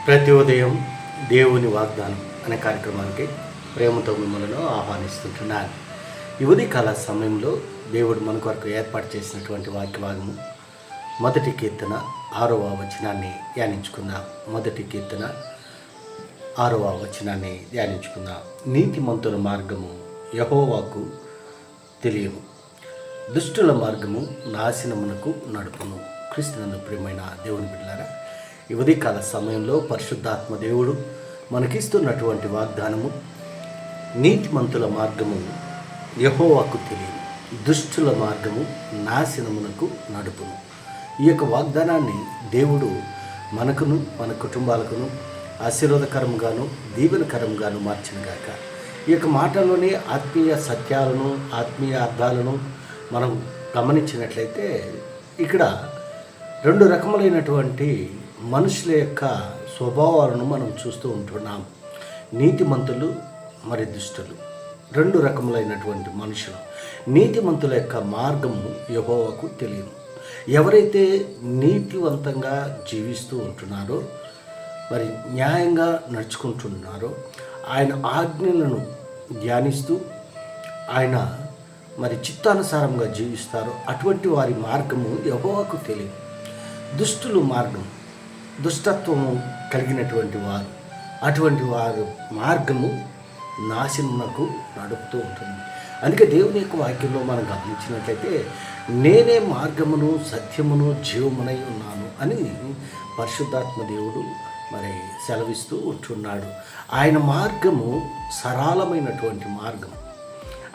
ప్రతి ఉదయం దేవుని వాగ్దానం అనే కార్యక్రమానికి ప్రేమతో మిమ్మల్ని ఆహ్వానిస్తుంటున్నాను. ఈ ఉదయకాల సమయంలో దేవుడు మన కొరకు ఏర్పాటు చేసినటువంటి వాక్య భాగము మొదటి కీర్తన 6వ వచనాన్ని ధ్యానించుకుందాం. మొదటి కీర్తన 6వ వచనాన్ని ధ్యానించుకుందాం. నీతిమంతుల మార్గము యెహోవాకు తెలియను, దుష్టుల మార్గము నాశనమునకు నడుపును. క్రీస్తునందు ప్రియమైన దేవుని బిడ్డలారా, ఈ ఉదయకాల సమయంలో పరిశుద్ధాత్మ దేవుడు మనకిస్తున్నటువంటి వాగ్దానము, నీతిమంతుల మార్గము యెహోవాకు తెలియను, దుష్టుల మార్గము నాశనమునకు నడుపును. ఈ యొక్క వాగ్దానాన్ని దేవుడు మనకును మన కుటుంబాలకును ఆశీర్వాదకరంగాను దీవెనకరంగాను మార్చినగాక. ఈ యొక్క మాటలోని ఆత్మీయ సత్యాలను ఆత్మీయ అర్థాలను మనం గమనించినట్లయితే ఇక్కడ రెండు రకములైనటువంటి మనుషుల యొక్క స్వభావాలను మనం చూస్తూ ఉంటున్నాం. నీతిమంతులు మరి దుష్టులు, రెండు రకములైనటువంటి మనుషులు. నీతిమంతుల యొక్క మార్గము యెహోవాకు తెలియదు. ఎవరైతే నీతివంతంగా జీవిస్తూ ఉంటున్నారో, మరి న్యాయంగా నడుచుకుంటున్నారో, ఆయన ఆజ్ఞలను ధ్యానిస్తూ ఆయన మరి చిత్తానుసారంగా జీవిస్తారో అటువంటి వారి మార్గము యెహోవాకు తెలియదు. దుష్టులు మార్గం, దుష్టత్వము కలిగినటువంటి వారు, అటువంటి వారు మార్గము నాశనమునకు నడుపుతూ ఉంటుంది. అందుకే దేవుని యొక్క వాక్యంలో మనం గమనించినట్లయితే, నేనే మార్గమును సత్యమును జీవమునై ఉన్నాను అని పరిశుద్ధాత్మ దేవుడు మరి సెలవిస్తూ ఉంటున్నాడు. ఆయన మార్గము సరళమైనటువంటి మార్గం.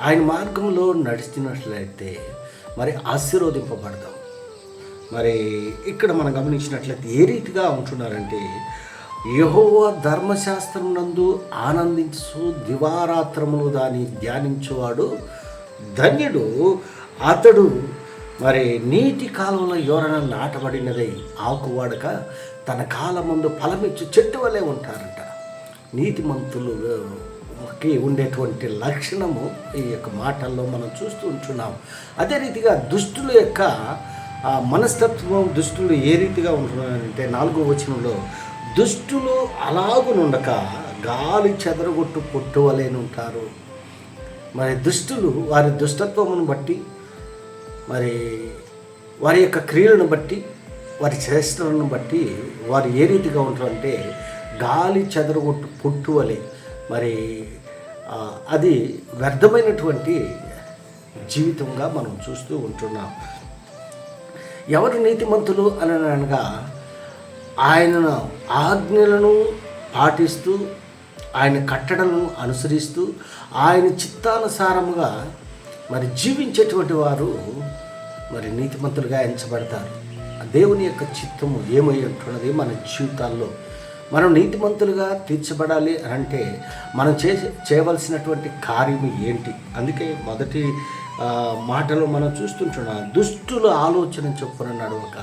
ఆయన మార్గంలో నడిచినట్లయితే మరి ఆశీర్వదింపబడదాం. మరి ఇక్కడ మనం గమనించినట్లయితే ఏ రీతిగా ఉంటున్నారంటే, యెహోవా ధర్మశాస్త్రం నందు ఆనందించు దివారాత్రములు దాన్ని ధ్యానించువాడు ధన్యుడు. అతడు మరి నీటి కాలంలో ఎవరైనా నాటబడినదై ఆకువాడక తన కాలమందు ఫలమిచ్చు చెట్టు వలె ఉంటారంట. నీతిమంతులుకి ఉండేటువంటి లక్షణము ఈ యొక్క మాటల్లో మనం చూస్తూ ఉంటున్నాం. అదే రీతిగా దుష్టుల యొక్క మనస్తత్వం, దుష్టులు ఏ రీతిగా ఉంటున్నారంటే 4వ వచనంలో, దుష్టులు అలాగునుండక గాలి చెదరగొట్టు పొట్టువలేని ఉంటారు. మరి దుష్టులు వారి దుష్టత్వమును బట్టి, మరి వారి యొక్క క్రియలను బట్టి, వారి చేష్టలను బట్టి వారు ఏ రీతిగా ఉంటారంటే గాలి చెదరగొట్టు పొట్టువలే. మరి అది వ్యర్థమైనటువంటి జీవితంగా మనం చూస్తూ ఉంటున్నాం. ఎవరు నీతిమంతులు అని అనగా, ఆయన ఆజ్ఞలను పాటిస్తూ, ఆయన కట్టడలను అనుసరిస్తూ, ఆయన చిత్తానుసారముగా మరి జీవించేటువంటి వారు మరి నీతిమంతులుగా ఎంచబడతారు. దేవుని యొక్క చిత్తము ఏమై ఉంటున్నది మన జీవితాల్లో. మనం నీతిమంతులుగా తీర్చబడాలి అంటే మనం చేయవలసినటువంటి కార్యము ఏంటి? అందుకే మొదటి మాటలో మనం చూస్తుంటున్నాం, దుష్టుల ఆలోచన చొప్పున నడవక,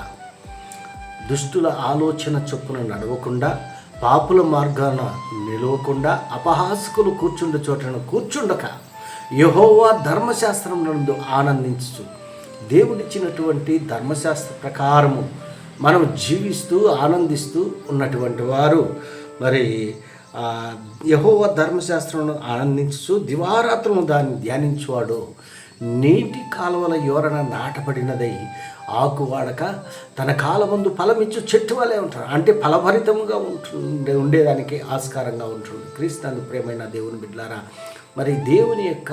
దుష్టుల ఆలోచన చొప్పున నడవకుండా, పాపుల మార్గాన నిలవకుండా, అపహాసకులు కూర్చుండ చోటను కూర్చుండక, యెహోవా ధర్మశాస్త్రం నందు ఆనందించు. దేవుడిచ్చినటువంటి ధర్మశాస్త్ర ప్రకారము మనం జీవిస్తూ ఆనందిస్తూ ఉన్నటువంటి వారు మరి యెహోవా ధర్మశాస్త్రం ఆనందించు దివారాత్రము దాన్ని ధ్యానించువాడు నీటి కాలువల ఎవరైనా నాటబడినదై ఆకువాడక తన కాలమందు ఫలమిచ్చు చెట్టు వలె ఉంటారు. అంటే ఫలభరితంగా ఉండేదానికి ఆస్కారంగా ఉంటుంది. క్రీస్తునందు ప్రియమైన దేవుని బిడ్డలారా, మరి దేవుని యొక్క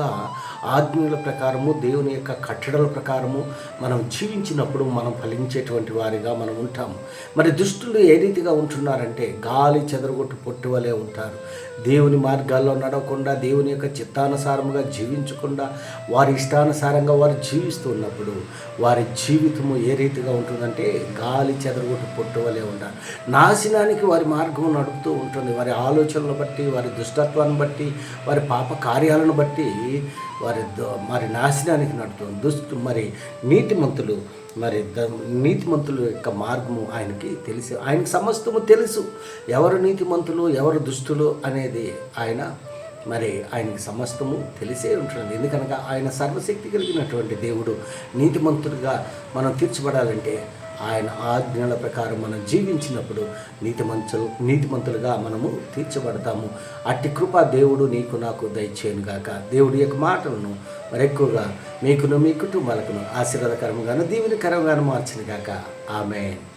ఆజ్ఞల ప్రకారము, దేవుని యొక్క కట్టడల ప్రకారము మనం జీవించినప్పుడు మనం ఫలించేటువంటి వారిగా మనం ఉంటాము. మరి దుష్టులు ఏ రీతిగా ఉంటున్నారంటే గాలి చెదరగొట్టు పొట్టు వలె ఉంటారు. దేవుని మార్గాల్లో నడవకుండా, దేవుని యొక్క చిత్తానుసారముగా జీవించకుండా, వారి ఇష్టానుసారంగా వారు జీవిస్తూ ఉన్నప్పుడు వారి జీవితము ఏ రీతిగా ఉంటుందంటే గాలి చెదరగొట్టు పొట్టు వలె ఉంటారు. నాశనానికి వారి మార్గము నడుపుతూ ఉంటుంది. వారి ఆలోచనలు బట్టి, వారి దుష్టత్వాన్ని బట్టి, వారి పాప కార్యాలను బట్టి మరి నాశనానికి నడుపుతుంది. మరి నీతిమంతులు నీతిమంతుల యొక్క మార్గము ఆయనకి తెలుసు. ఆయనకి సమస్తము తెలుసు. ఎవరు నీతిమంతులు, ఎవరు దుష్టులు అనేది ఆయనకి సమస్తము తెలిసే ఉంటుంది. ఎందుకనగా ఆయన సర్వశక్తి కలిగినటువంటి దేవుడు. నీతిమంతులుగా మనం తీర్చబడాలంటే ఆయన ఆజ్ఞల ప్రకారం మనం జీవించినప్పుడు నీతిమంతులుగా మనము తీర్చబడతాము. అట్టి కృప దేవుడు నీకు నాకు దయచేయను గాక. దేవుడి యొక్క మాటలను మరెక్కువగా మీకును మీ కుటుంబాలకును ఆశీర్వాదకరంగాను దీవెనకరంగాను మార్చిన గాక. ఆమేన్.